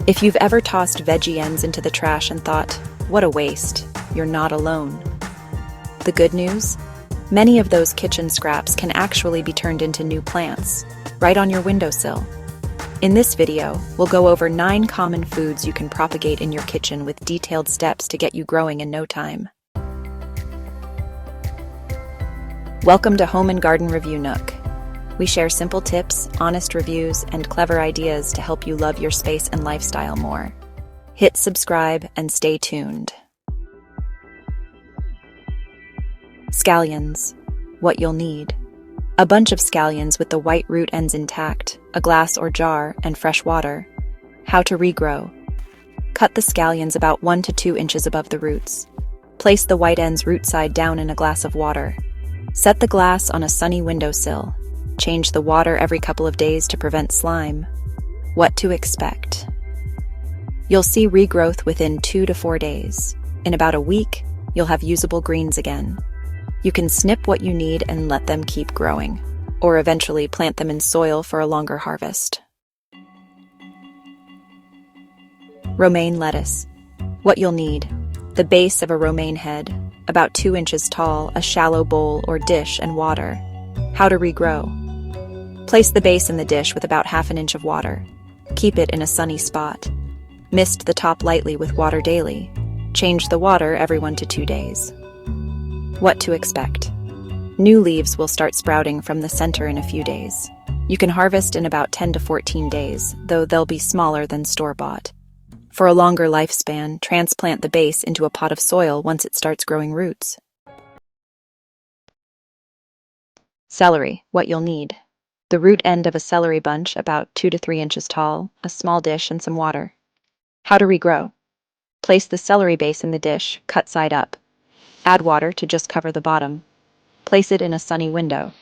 If you've ever tossed veggie ends into the trash and thought, what a waste, you're not alone. The good news? Many of those kitchen scraps can actually be turned into new plants, right on your windowsill. In this video, we'll go over 9 common foods you can propagate in your kitchen with detailed steps to get you growing in no time. Welcome to Home and Garden Review Nook. We share simple tips, honest reviews, and clever ideas to help you love your space and lifestyle more. Hit subscribe and stay tuned. Scallions. What you'll need. A bunch of scallions with the white root ends intact, a glass or jar, and fresh water. How to regrow. Cut the scallions about 1 to 2 inches above the roots. Place the white ends root side down in a glass of water. Set the glass on a sunny windowsill. Change the water every couple of days to prevent slime. What to expect. You'll see regrowth within 2 to 4 days. In about a week, you'll have usable greens again. You can snip what you need and let them keep growing, or eventually plant them in soil for a longer harvest. Romaine lettuce. What you'll need. The base of a romaine head, about 2 inches tall, a shallow bowl or dish, and water. How to regrow. Place the base in the dish with about ½ inch of water. Keep it in a sunny spot. Mist the top lightly with water daily. Change the water every 1 to 2 days. What to expect. New leaves will start sprouting from the center in a few days. You can harvest in about 10 to 14 days, though they'll be smaller than store-bought. For a longer lifespan, transplant the base into a pot of soil once it starts growing roots. Celery. What you'll need. The root end of a celery bunch, about 2 to 3 inches tall, a small dish, and some water. How to regrow. Place the celery base in the dish, cut side up. Add water to just cover the bottom. Place it in a sunny window.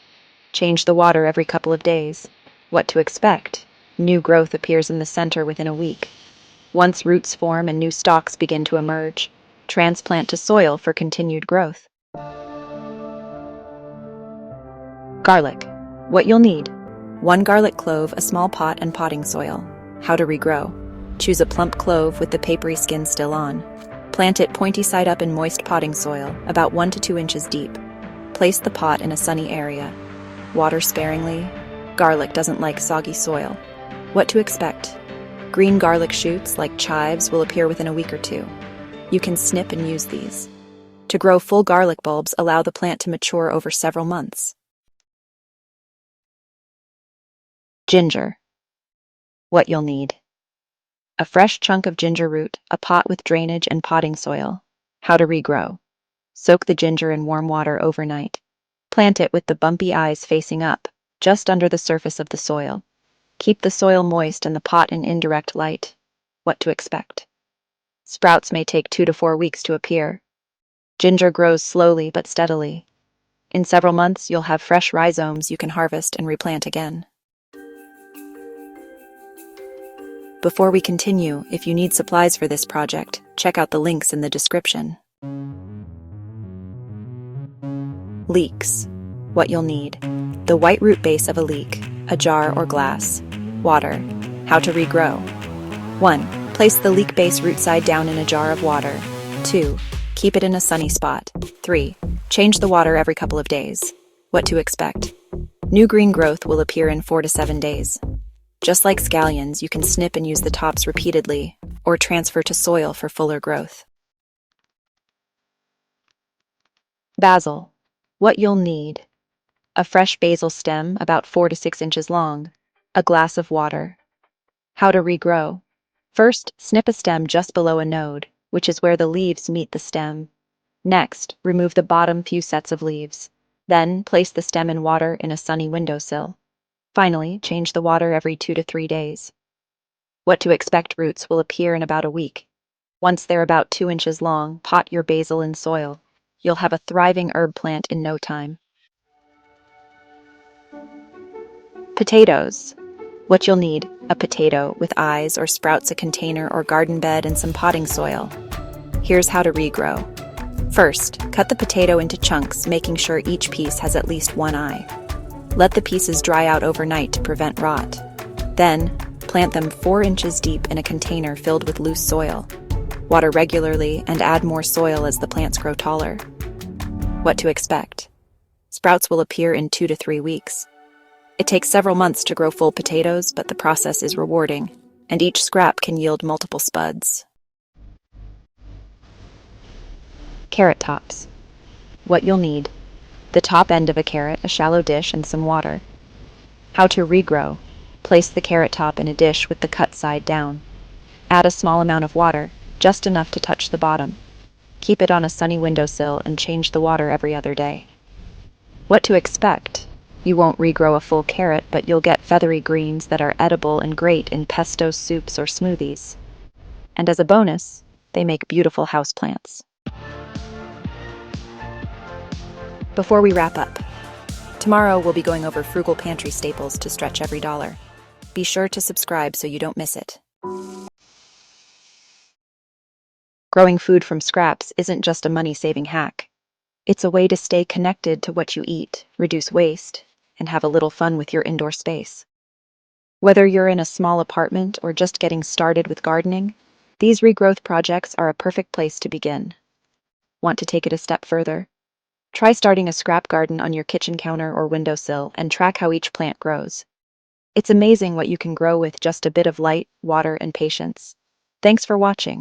Change the water every couple of days. What to expect. New growth appears in the center within a week. Once roots form and new stalks begin to emerge, transplant to soil for continued growth. Garlic. What you'll need. 1 garlic clove, a small pot, and potting soil. How to regrow. Choose a plump clove with the papery skin still on. Plant it pointy side up in moist potting soil, about 1 to 2 inches deep. Place the pot in a sunny area. Water sparingly. Garlic doesn't like soggy soil. What to expect. Green garlic shoots, like chives, will appear within a week or 2. You can snip and use these. To grow full garlic bulbs, allow the plant to mature over several months. Ginger. What you'll need. A fresh chunk of ginger root, a pot with drainage and potting soil. How to regrow. Soak the ginger in warm water overnight. Plant it with the bumpy eyes facing up, just under the surface of the soil. Keep the soil moist and the pot in indirect light. What to expect. Sprouts may take 2 to 4 weeks to appear. Ginger grows slowly but steadily. In several months, you'll have fresh rhizomes you can harvest and replant again. Before we continue, if you need supplies for this project, check out the links in the description. Leeks. What you'll need. The white root base of a leek, a jar or glass. Water. How to regrow. 1. Place the leek base root side down in a jar of water. 2. Keep it in a sunny spot. 3. Change the water every couple of days. What to expect. New green growth will appear in 4 to 7 days. Just like scallions, you can snip and use the tops repeatedly, or transfer to soil for fuller growth. Basil. What you'll need. A fresh basil stem, about 4 to 6 inches long. A glass of water. How to regrow. First, snip a stem just below a node, which is where the leaves meet the stem. Next, remove the bottom few sets of leaves. Then, place the stem in water in a sunny windowsill. Finally, change the water every 2 to 3 days. What to expect. Roots will appear in about a week. Once they're about 2 inches long, pot your basil in soil. You'll have a thriving herb plant in no time. Potatoes. What you'll need. A potato with eyes or sprouts, a container or garden bed, and some potting soil. Here's how to regrow. First, cut the potato into chunks, making sure each piece has at least 1 eye. Let the pieces dry out overnight to prevent rot. Then, plant Plant them 4 inches deep in a container filled with loose soil. Water regularly and add more soil as the plants grow taller. What to expect? Sprouts will appear in 2 to 3 weeks. It takes several months to grow full potatoes, but the process is rewarding, and each scrap can yield multiple spuds. Carrot tops. What you'll need: the top end of a carrot, a shallow dish, and some water. How to regrow. Place the carrot top in a dish with the cut side down. Add a small amount of water, just enough to touch the bottom. Keep it on a sunny windowsill and change the water every other day. What to expect? You won't regrow a full carrot, but you'll get feathery greens that are edible and great in pesto soups or smoothies. And as a bonus, they make beautiful houseplants. Before we wrap up, tomorrow we'll be going over frugal pantry staples to stretch every dollar. Be sure to subscribe so you don't miss it. Growing food from scraps isn't just a money-saving hack. It's a way to stay connected to what you eat, reduce waste, and have a little fun with your indoor space. Whether you're in a small apartment or just getting started with gardening, these regrowth projects are a perfect place to begin. Want to take it a step further? Try starting a scrap garden on your kitchen counter or windowsill and track how each plant grows. It's amazing what you can grow with just a bit of light, water, and patience. Thanks for watching.